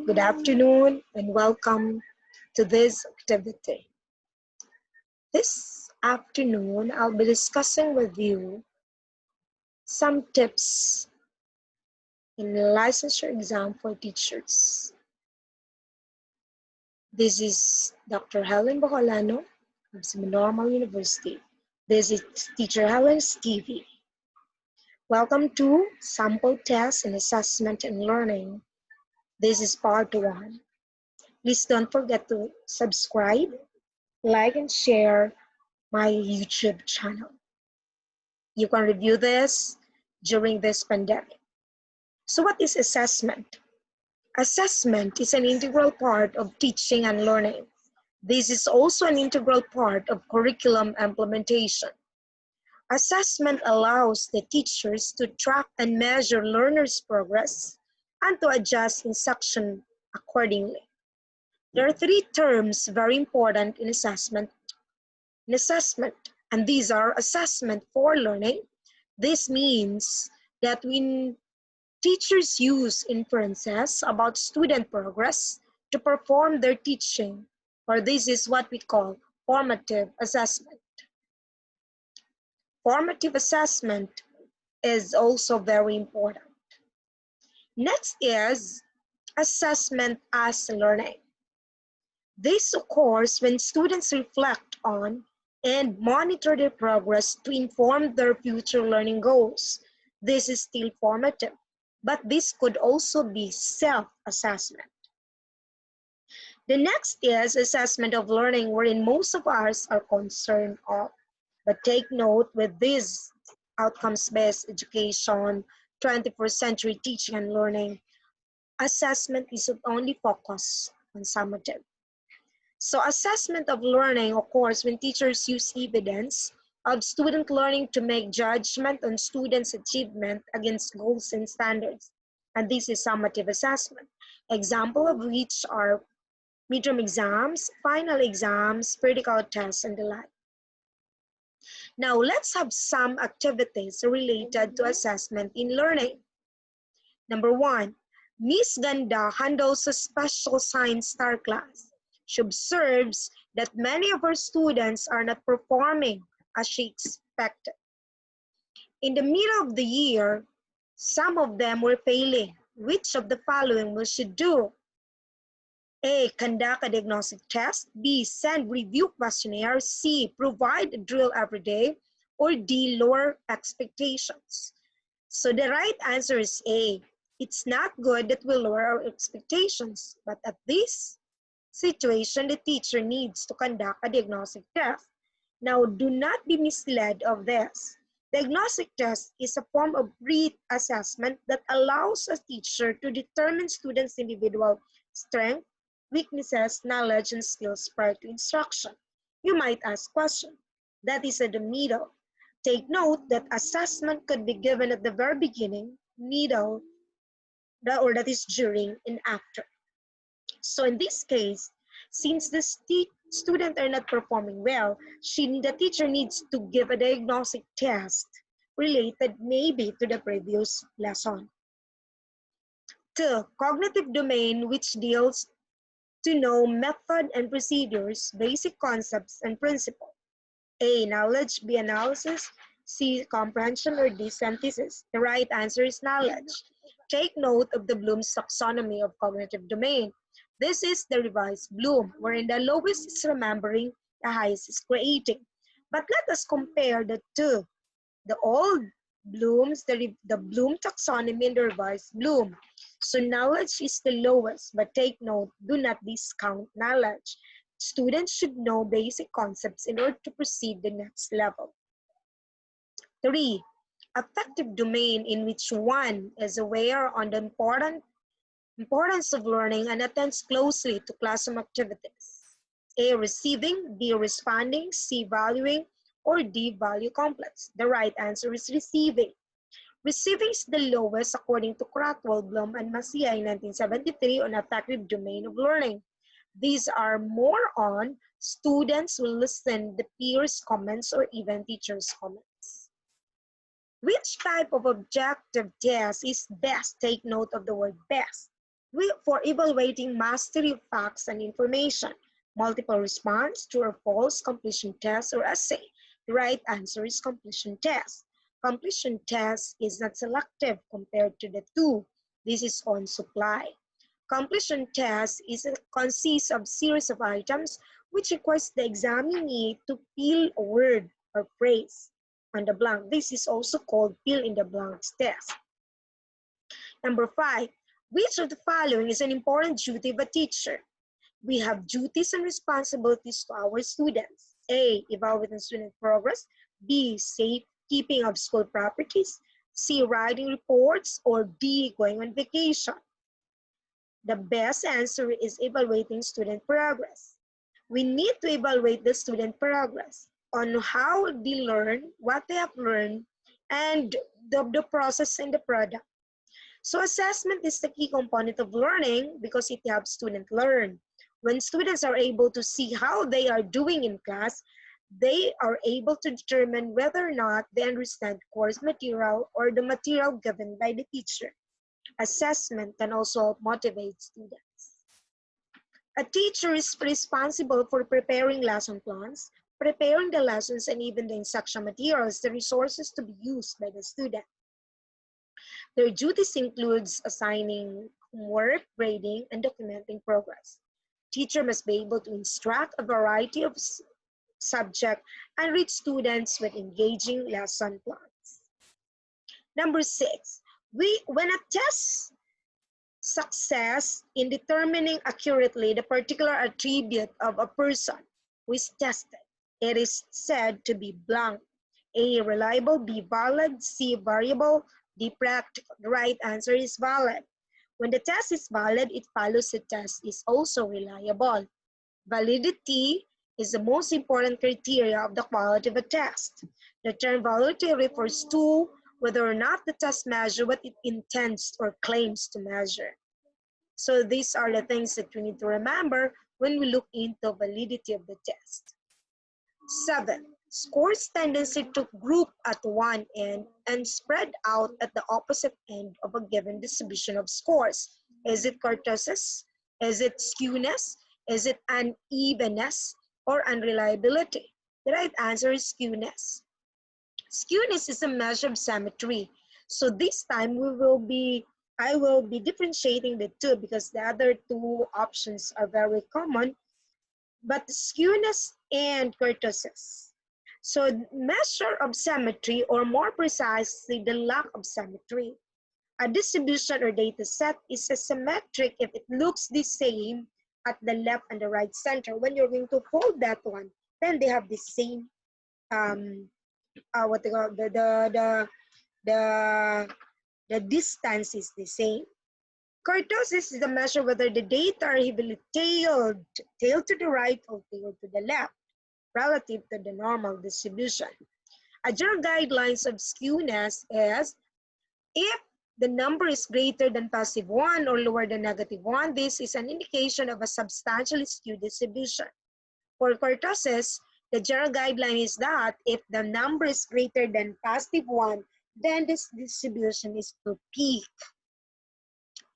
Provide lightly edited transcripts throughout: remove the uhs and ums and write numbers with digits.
Good afternoon and welcome to this activity. This afternoon, I'll be discussing with you some tips in licensure exam for teachers. This is Dr. Helen Bocolano of Normal University. This is Teacher Helen Stevie. Welcome to Sample Test and Assessment and Learning. This is part 1. Please don't forget to subscribe, like, and share my YouTube channel. You can review this during this pandemic. So what is assessment? Assessment is an integral part of teaching and learning. This is also an integral part of curriculum implementation. Assessment allows the teachers to track and measure learners' progress and to adjust instruction accordingly. There are 3 terms very important in assessment, and these are assessment for learning. This means that when teachers use inferences about student progress to perform their teaching, or this is what we call formative assessment. Formative assessment is also very important. Next is assessment as learning. This occurs when students reflect on and monitor their progress to inform their future learning goals. This is still formative, but this could also be self-assessment. The next is assessment of learning, wherein most of us are concerned of. But take note, with this outcomes-based education, 21st century teaching and learning, assessment is only focused on summative. So assessment of learning occurs when teachers use evidence of student learning to make judgment on students' achievement against goals and standards. And this is summative assessment. Example of which are midterm exams, final exams, practical tests, and the like. Now let's have some activities related to assessment in learning. Number 1, Miss Ganda handles a special science star class. She observes that many of her students are not performing as she expected. In the middle of the year, some of them were failing. Which of the following will she do? A, conduct a diagnostic test. B, send review questionnaire. C, provide a drill every day. Or D, lower expectations. So the right answer is A. It's not good that we lower our expectations, but at this situation, the teacher needs to conduct a diagnostic test. Now, do not be misled of this. Diagnostic test is a form of pre-assessment that allows a teacher to determine students' individual strength, weaknesses, knowledge, and skills prior to instruction. You might ask questions. That is at the middle. Take note that assessment could be given at the very beginning, middle, or that is during and after. So in this case, since the student are not performing well, the teacher needs to give a diagnostic test related maybe to the previous lesson. 2, cognitive domain, which deals to know method and procedures, basic concepts and principles. A, knowledge. B, analysis. C, comprehension. Or D, synthesis. The right answer is knowledge. Take note of the Bloom's taxonomy of cognitive domain. This is the revised Bloom, wherein the lowest is remembering, the highest is creating. But let us compare the two. The old Bloom's, the Bloom taxonomy and the revised Bloom. So knowledge is the lowest, but take note, do not discount knowledge. Students should know basic concepts in order to proceed the next level. 3, affective domain, in which one is aware on the importance of learning and attends closely to classroom activities. A, receiving. B, responding. C, valuing. Or D, value complex. The right answer is receiving. Receiving is the lowest according to Cratwell, Bloom, and Macia in 1973 on affective domain of learning. These are more on students will listen to peers' comments or even teachers' comments. Which type of objective test is best? Take note of the word best. For evaluating mastery of facts and information, multiple response, true or false, completion test, or essay. The right answer is completion test. Completion test is not selective compared to the two. This is on supply. Completion test consists of series of items which requires the examinee to fill a word or phrase on the blank. This is also called fill in the blanks test. Number 5, which of the following is an important duty of a teacher? We have duties and responsibilities to our students. A, evaluating student progress. B, safekeeping of school properties. C, writing reports. Or D, going on vacation. The best answer is evaluating student progress. We need to evaluate the student progress on how they learn, what they have learned, and the process and the product. So assessment is the key component of learning because it helps students learn. When students are able to see how they are doing in class, they are able to determine whether or not they understand course material or the material given by the teacher. Assessment can also motivate students. A teacher is responsible for preparing lesson plans, preparing the lessons, and even the instruction materials, the resources to be used by the student. Their duties includes assigning homework, grading, and documenting progress. Teacher must be able to instruct a variety of subjects and reach students with engaging lesson plans. Number 6, when a test success in determining accurately the particular attribute of a person who is tested, it is said to be blank. A, reliable. B, valid. C, variable. D, practical. The right answer is valid. When the test is valid, it follows the test is also reliable. Validity is the most important criteria of the quality of a test. The term validity refers to whether or not the test measures what it intends or claims to measure. So these are the things that we need to remember when we look into validity of the test. 7, scores tendency to group at one end and spread out at the opposite end of a given distribution of scores. Is it kurtosis? Is it skewness? Is it unevenness or unreliability? The right answer is skewness. Skewness is a measure of symmetry. So this time I will be differentiating the two because the other two options are very common, but skewness and kurtosis. So measure of symmetry, or more precisely, the lack of symmetry. A distribution or data set is symmetric if it looks the same at the left and the right center. When you're going to fold that one, then they have the same what they call the distance is the same. Kurtosis is the measure whether the data are heavily tailed to the right or tailed to the left, relative to the normal distribution. A general guidelines of skewness is if the number is greater than +1 or lower than -1, this is an indication of a substantially skewed distribution. For kurtosis, the general guideline is that if the number is greater than +1, then this distribution is to peak.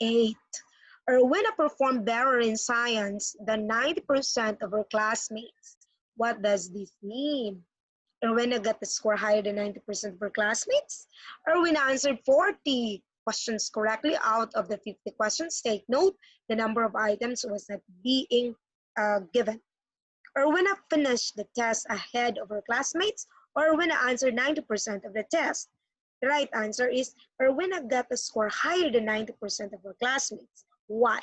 8. Erwin performed better in science than 90% of her classmates. What does this mean? Erwin got the score higher than 90% of her classmates. Erwin answered 40 questions correctly out of the 50 questions. Take note, the number of items was not being given. Erwin finished the test ahead of her classmates, or Erwin answered 90% of the test. The right answer is Erwin got a score higher than 90% of her classmates. Why?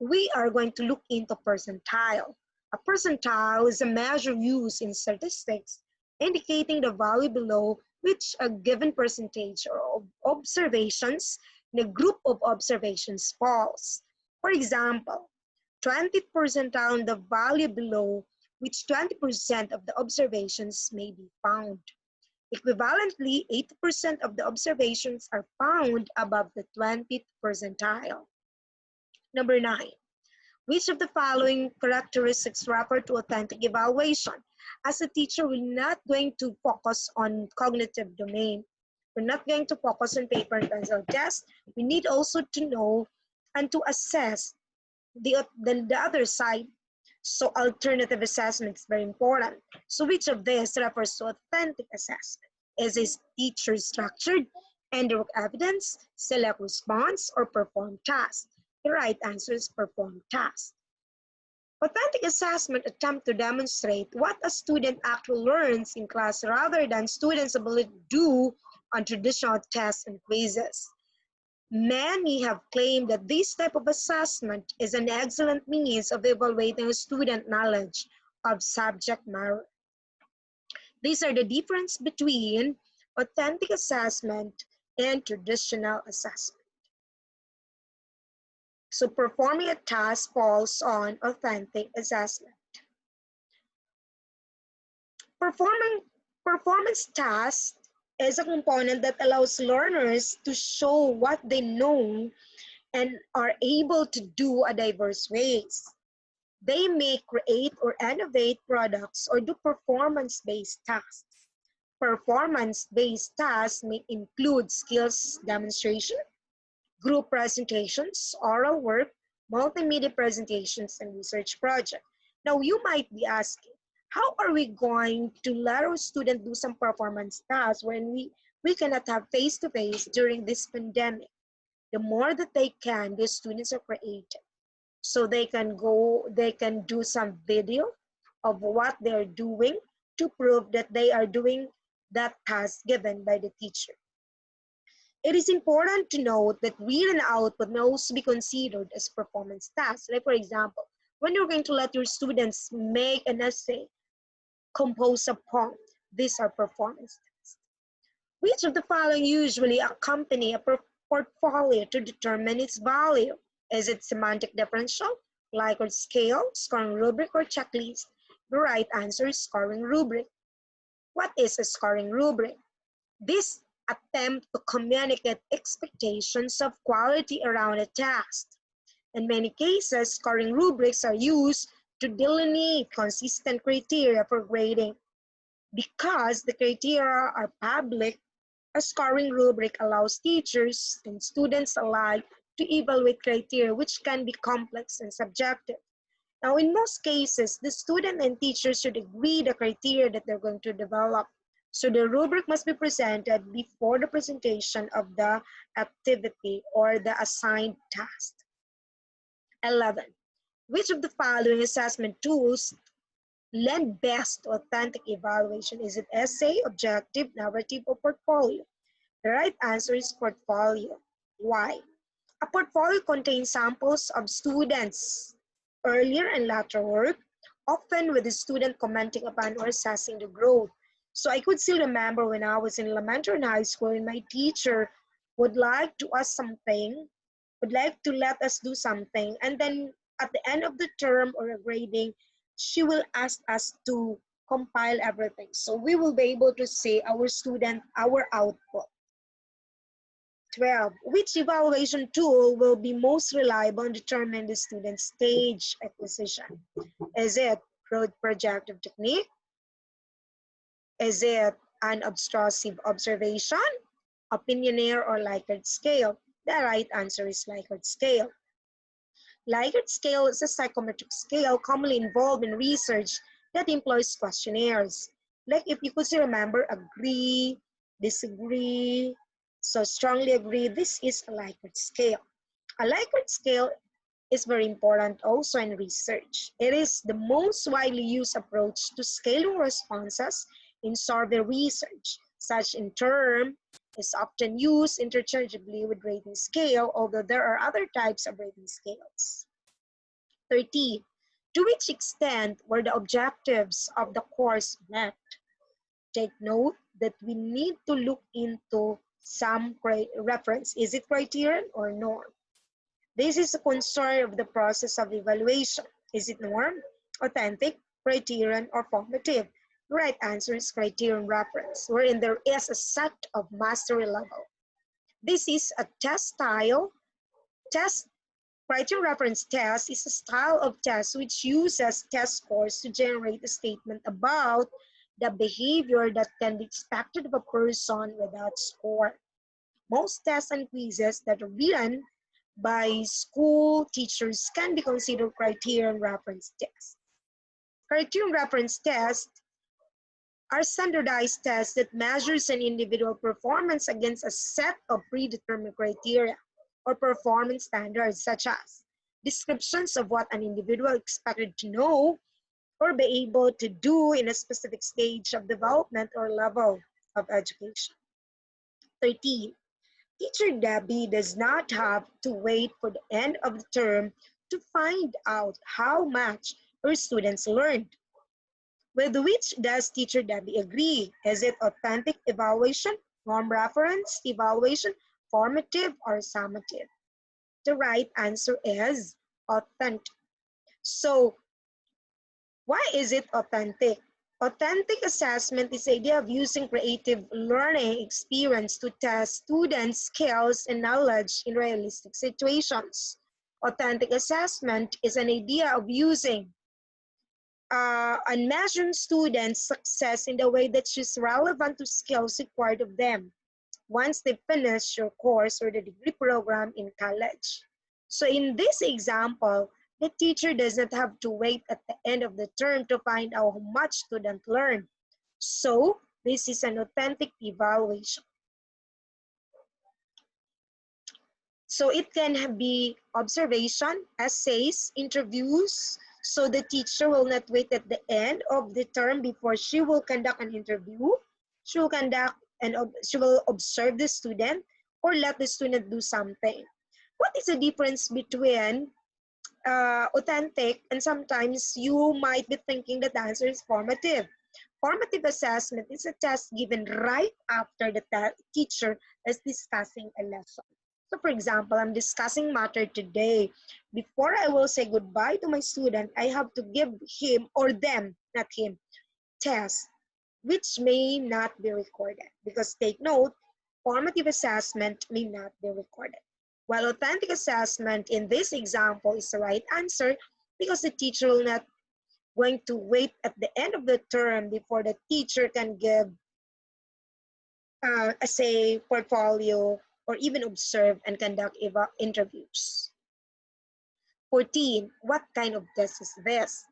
We are going to look into percentile. A percentile is a measure used in statistics indicating the value below which a given percentage of observations in a group of observations falls. For example, 20th percentile in the value below which 20% of the observations may be found. Equivalently, 80% of the observations are found above the 20th percentile. Number 9, which of the following characteristics refer to authentic evaluation? As a teacher, we're not going to focus on cognitive domain. We're not going to focus on paper and pencil tests. We need also to know and to assess the other side. So alternative assessment is very important. So which of these refers to authentic assessment? Is it teacher structured, indirect evidence, select response, or perform task? The right answer is perform task. Authentic assessment attempt to demonstrate what a student actually learns in class rather than students' ability to do on traditional tests and quizzes. Many have claimed that this type of assessment is an excellent means of evaluating a student knowledge of subject matter. These are the difference between authentic assessment and traditional assessment. So performing a task falls on authentic assessment. Performing performance task is a component that allows learners to show what they know and are able to do a diverse ways. They may create or innovate products or do performance-based tasks. Performance-based tasks may include skills demonstration, group presentations, oral work, multimedia presentations, and research projects. Now, you might be asking, how are we going to let our students do some performance tasks when we cannot have face-to-face during this pandemic? The more that they can, the students are creative. So they can do some video of what they're doing to prove that they are doing that task given by the teacher. It is important to note that read and output may also be considered as performance tasks. Like for example, when you're going to let your students make an essay, compose a poem, these are performance tasks. Which of the following usually accompany a portfolio to determine its value? Is it semantic differential, Likert scale, scoring rubric, or checklist? The right answer is scoring rubric. What is a scoring rubric? This attempt to communicate expectations of quality around a task. In many cases, scoring rubrics are used to delineate consistent criteria for grading. Because the criteria are public, a scoring rubric allows teachers and students alike to evaluate criteria which can be complex and subjective. Now, in most cases, the student and teacher should agree the criteria that they're going to develop. So the rubric must be presented before the presentation of the activity or the assigned task. 11. Which of the following assessment tools lend best to authentic evaluation? Is it essay, objective, narrative, or portfolio? The right answer is portfolio. Why? A portfolio contains samples of students' earlier and later work, often with the student commenting upon or assessing the growth. So I could still remember when I was in elementary and high school and my teacher would like to ask something, would like to let us do something, and then at the end of the term or a grading, she will ask us to compile everything. So we will be able to say our output. 12. Which evaluation tool will be most reliable in determining the student's stage acquisition? Is it projective technique? Is it an obtrusive observation, opinionaire, or Likert scale? The right answer is Likert scale. Likert scale is a psychometric scale commonly involved in research that employs questionnaires. Like if you could still remember, agree, disagree, so strongly agree, this is a Likert scale. A Likert scale is very important also in research. It is the most widely used approach to scaling responses in survey research. Such in term is often used interchangeably with rating scale, although there are other types of rating scales. 13. To which extent were the objectives of the course met? Take note that we need to look into some reference. Is it criterion or norm? This is a concern of the process of evaluation. Is it norm, authentic, criterion, or formative? The right answer is criterion reference, wherein there is a set of mastery level. This is a test style. Criterion reference test is a style of test which uses test scores to generate a statement about the behavior that can be expected of a person without score. Most tests and quizzes that are written by school teachers can be considered criterion reference tests. Criterion reference tests are standardized tests that measures an individual performance against a set of predetermined criteria or performance standards, such as descriptions of what an individual expected to know or be able to do in a specific stage of development or level of education. 13. Teacher Debbie does not have to wait for the end of the term to find out how much her students learned. With which does Teacher Debbie agree? Is it authentic evaluation, norm reference evaluation, formative, or summative? The right answer is authentic. So, why is it authentic? Authentic assessment is the idea of using creative learning experience to test students' skills and knowledge in realistic situations. Authentic assessment is an idea of using and measuring students' success in the way that is relevant to skills required of them once they finish your course or the degree program in college. So in this example, the teacher doesn't have to wait at the end of the term to find out how much students learned. So this is an authentic evaluation. So it can be observation, essays, interviews. So the teacher will not wait at the end of the term before she will conduct an interview. She will conduct and she will observe the student or let the student do something. What is the difference between authentic and sometimes you might be thinking that the answer is formative? Formative assessment is a test given right after the teacher is discussing a lesson. So for example, I'm discussing matter today. Before I will say goodbye to my student, I have to give him or them, not him, test, which may not be recorded. Because take note, formative assessment may not be recorded. While authentic assessment in this example is the right answer because the teacher will not going to wait at the end of the term before the teacher can give essay, portfolio, or even observe and conduct interviews. 14. What kind of test is this?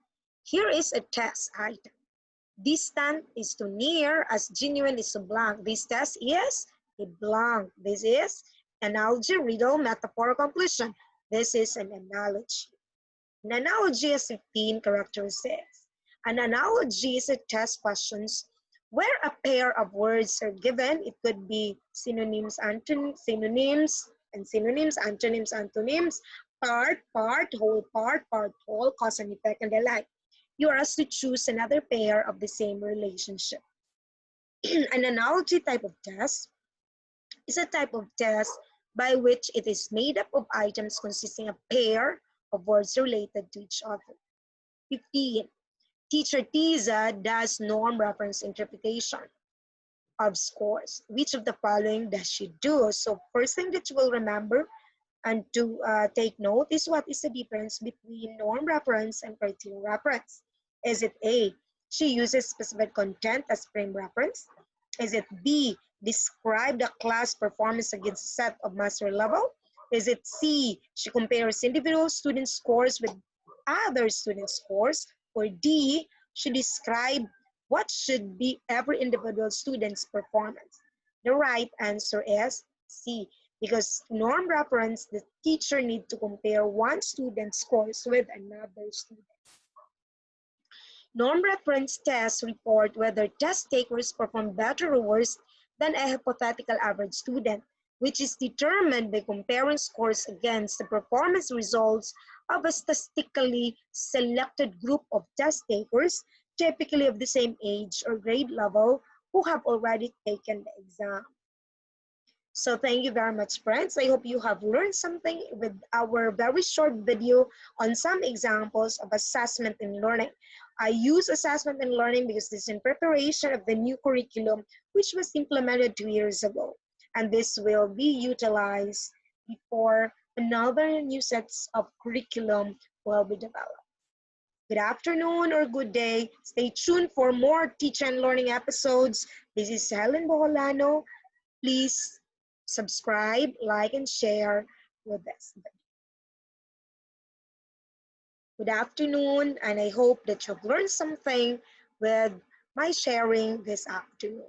Here is a test item. Distant is to near, as genuine is to blank. This test is a blank. This is analogy, riddle, metaphor, conclusion. This is an analogy. An analogy has 15 characteristics. An analogy is a test questions where a pair of words are given. It could be synonyms, antonyms, antonyms, antonyms, part, whole, cause and effect, and the like. You are asked to choose another pair of the same relationship. An analogy type of test is a type of test by which it is made up of items consisting of a pair of words related to each other. 15. Teacher Tiza does norm reference interpretation of scores. Which of the following does she do? So first thing that you will remember and to take note is what is the difference between norm reference and criterion reference. Is it A, she uses specific content as frame reference? Is it B, describe the class performance against a set of mastery level? Is it C, she compares individual student scores with other student scores? Or D, she describe what should be every individual student's performance? The right answer is C, because norm reference, the teacher need to compare one student's scores with another student. Norm reference tests report whether test takers perform better or worse than a hypothetical average student, which is determined by comparing scores against the performance results of a statistically selected group of test takers, typically of the same age or grade level, who have already taken the exam. So thank you very much, friends. I hope you have learned something with our very short video on some examples of assessment and learning. I use assessment and learning because this is in preparation of the new curriculum, which was implemented 2 years ago. And this will be utilized before another new sets of curriculum will be developed. Good afternoon or good day. Stay tuned for more teacher and learning episodes. This is Helen Boholano. Please subscribe, like, and share with this. Good afternoon, and I hope that you've learned something with my sharing this afternoon.